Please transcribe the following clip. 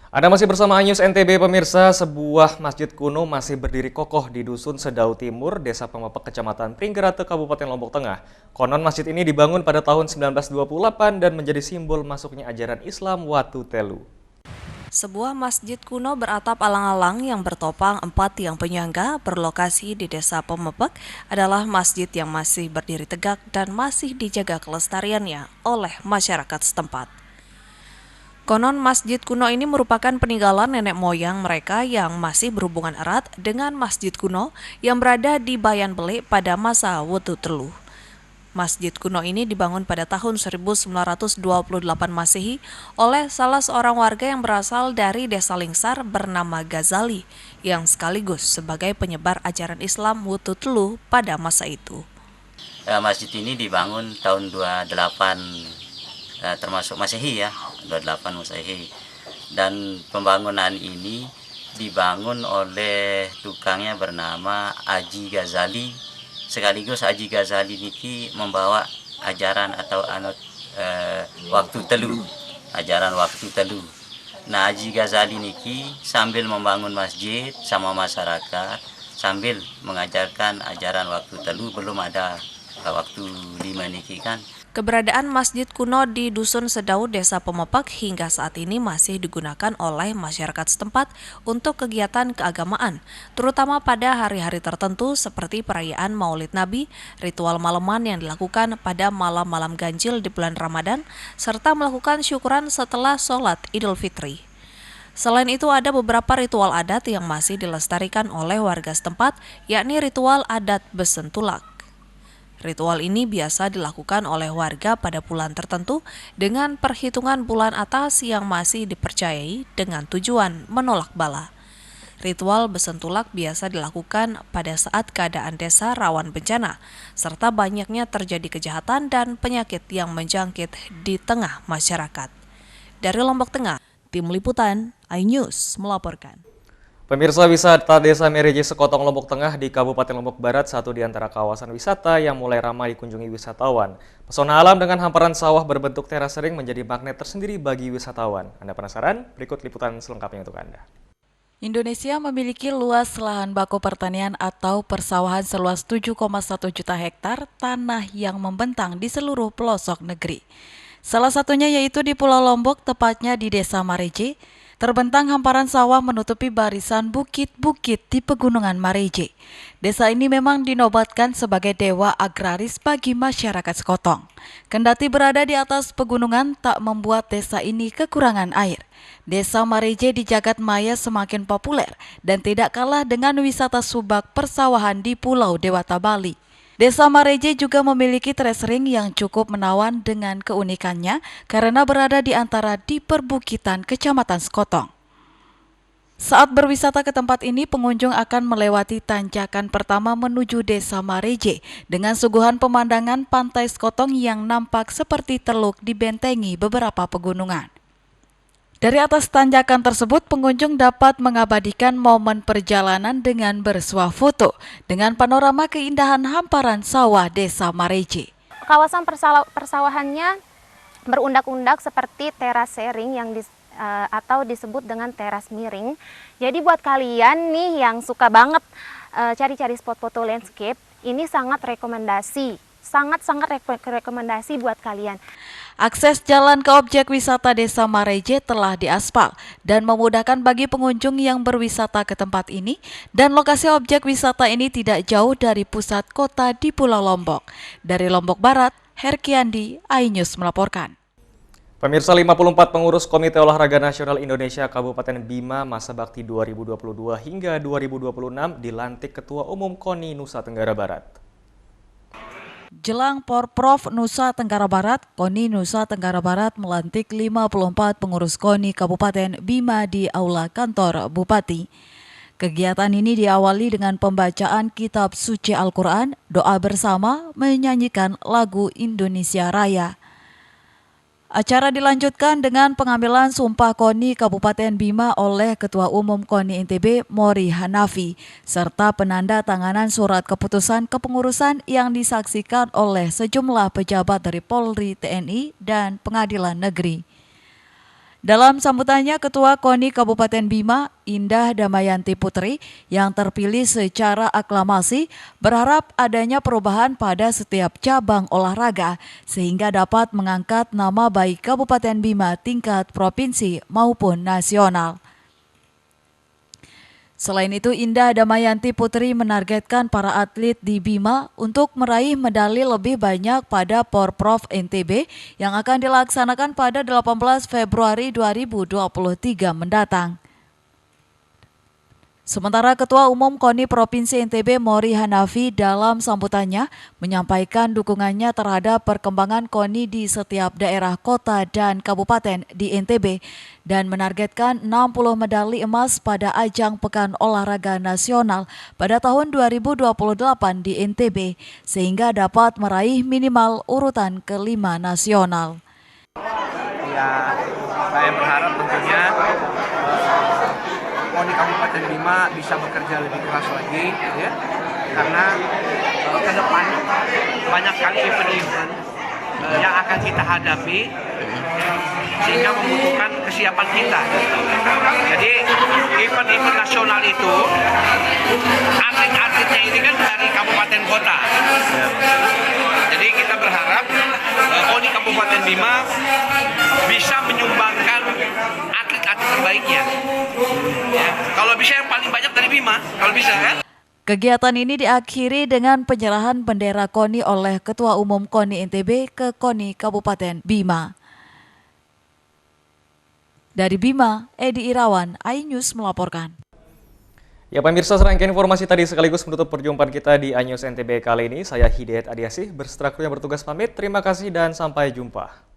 Anda masih bersama Anyus NTB pemirsa, sebuah masjid kuno masih berdiri kokoh di Dusun Sedau Timur, Desa Pemepek, Kecamatan Pringgerate, Kabupaten Lombok Tengah. Konon masjid ini dibangun pada tahun 1928 dan menjadi simbol masuknya ajaran Islam Watu Telu. Sebuah masjid kuno beratap alang-alang yang bertopang 4 tiang penyangga berlokasi di Desa Pemepek adalah masjid yang masih berdiri tegak dan masih dijaga kelestariannya oleh masyarakat setempat. Konon masjid kuno ini merupakan peninggalan nenek moyang mereka yang masih berhubungan erat dengan masjid kuno yang berada di Bayan Belik pada masa Watu Telu. Masjid kuno ini dibangun pada tahun 1928 Masehi oleh salah seorang warga yang berasal dari Desa Lingsar bernama Ghazali, yang sekaligus sebagai penyebar ajaran Islam Watu Telu pada masa itu. Masjid ini dibangun tahun 28 termasuk Masehi ya, 28 Masehi. Dan pembangunan ini dibangun oleh tukangnya bernama Haji Ghazali. Sekaligus Haji Ghazali niki membawa ajaran atau waktu telu, ajaran waktu telu. Nah, Haji Ghazali niki sambil membangun masjid sama masyarakat, sambil mengajarkan ajaran waktu telu, belum ada waktu 5 niki kan. Keberadaan masjid kuno di Dusun Sedau, Desa Pemepek hingga saat ini masih digunakan oleh masyarakat setempat untuk kegiatan keagamaan, terutama pada hari-hari tertentu seperti perayaan Maulid Nabi, ritual malaman yang dilakukan pada malam-malam ganjil di bulan Ramadan, serta melakukan syukuran setelah sholat Idul Fitri. Selain itu ada beberapa ritual adat yang masih dilestarikan oleh warga setempat, yakni ritual adat Besentulak. Ritual ini biasa dilakukan oleh warga pada bulan tertentu dengan perhitungan bulan atas yang masih dipercayai dengan tujuan menolak bala. Ritual Besentulak biasa dilakukan pada saat keadaan desa rawan bencana, serta banyaknya terjadi kejahatan dan penyakit yang menjangkit di tengah masyarakat. Dari Lombok Tengah, Tim Liputan iNews melaporkan. Pemirsa, wisata Desa Mereje Sekotong, Lombok Tengah di Kabupaten Lombok Barat satu di antara kawasan wisata yang mulai ramai dikunjungi wisatawan. Pesona alam dengan hamparan sawah berbentuk terasering menjadi magnet tersendiri bagi wisatawan. Anda penasaran? Berikut liputan selengkapnya untuk Anda. Indonesia memiliki luas lahan baku pertanian atau persawahan seluas 7,1 juta hektar tanah yang membentang di seluruh pelosok negeri. Salah satunya yaitu di Pulau Lombok, tepatnya di Desa Mareje. Terbentang hamparan sawah menutupi barisan bukit-bukit di Pegunungan Mareje. Desa ini memang dinobatkan sebagai dewa agraris bagi masyarakat Sekotong. Kendati berada di atas pegunungan tak membuat desa ini kekurangan air. Desa Mareje di jagat maya semakin populer dan tidak kalah dengan wisata subak persawahan di Pulau Dewata Bali. Desa Mareje juga memiliki terasering yang cukup menawan dengan keunikannya karena berada di antara di perbukitan Kecamatan Sekotong. Saat berwisata ke tempat ini, pengunjung akan melewati tanjakan pertama menuju Desa Mareje dengan suguhan pemandangan pantai Sekotong yang nampak seperti teluk dibentengi beberapa pegunungan. Dari atas tanjakan tersebut, pengunjung dapat mengabadikan momen perjalanan dengan bersuah foto dengan panorama keindahan hamparan sawah Desa Mareje. Kawasan persawahannya berundak-undak seperti terasering yang atau disebut dengan teras miring. Jadi buat kalian nih yang suka banget cari-cari spot foto landscape, ini sangat rekomendasi buat kalian. Akses jalan ke objek wisata Desa Mareje telah diaspal dan memudahkan bagi pengunjung yang berwisata ke tempat ini, dan lokasi objek wisata ini tidak jauh dari pusat kota di Pulau Lombok. Dari Lombok Barat, Herkiandi, iNews melaporkan. Pemirsa, 54 pengurus Komite Olahraga Nasional Indonesia Kabupaten Bima masa bakti 2022 hingga 2026 dilantik Ketua Umum KONI Nusa Tenggara Barat. Jelang Porprov Nusa Tenggara Barat, KONI Nusa Tenggara Barat melantik 54 pengurus KONI Kabupaten Bima di Aula Kantor Bupati. Kegiatan ini diawali dengan pembacaan kitab suci Al-Quran, doa bersama, menyanyikan lagu Indonesia Raya. Acara dilanjutkan dengan pengambilan sumpah KONI Kabupaten Bima oleh Ketua Umum KONI NTB Mori Hanafi, serta penanda tanganan surat keputusan kepengurusan yang disaksikan oleh sejumlah pejabat dari Polri, TNI, dan Pengadilan Negeri. Dalam sambutannya, Ketua KONI Kabupaten Bima, Indah Damayanti Putri, yang terpilih secara aklamasi, berharap adanya perubahan pada setiap cabang olahraga sehingga dapat mengangkat nama baik Kabupaten Bima tingkat provinsi maupun nasional. Selain itu, Indah Damayanti Putri menargetkan para atlet di Bima untuk meraih medali lebih banyak pada Porprov NTB yang akan dilaksanakan pada 18 Februari 2023 mendatang. Sementara Ketua Umum KONI Provinsi NTB Mori Hanafi dalam sambutannya menyampaikan dukungannya terhadap perkembangan KONI di setiap daerah kota dan kabupaten di NTB dan menargetkan 60 medali emas pada ajang Pekan Olahraga Nasional pada tahun 2028 di NTB sehingga dapat meraih minimal urutan ke-5 nasional. Ya, saya berharap tentunya KONI Kabupaten Bima bisa bekerja lebih keras lagi, ya, karena ke depan banyak kali event-event yang akan kita hadapi, sehingga membutuhkan kesiapan kita. Jadi event-event nasional itu atlet-atletnya ini kan dari kabupaten kota. Jadi kita berharap KONI Kabupaten Bima bisa menyumbangkan atlet-atlet terbaiknya. Ya, kalau bisa yang paling banyak dari Bima, kalau bisa kan. Kegiatan ini diakhiri dengan penyerahan bendera KONI oleh Ketua Umum KONI NTB ke KONI Kabupaten Bima. Dari Bima, Edi Irawan, iNews melaporkan. Ya pemirsa, serangkaian informasi tadi sekaligus menutup perjumpaan kita di iNews NTB kali ini. Saya Hidayat Adiasih, berseterak yang bertugas pamit. Terima kasih dan sampai jumpa.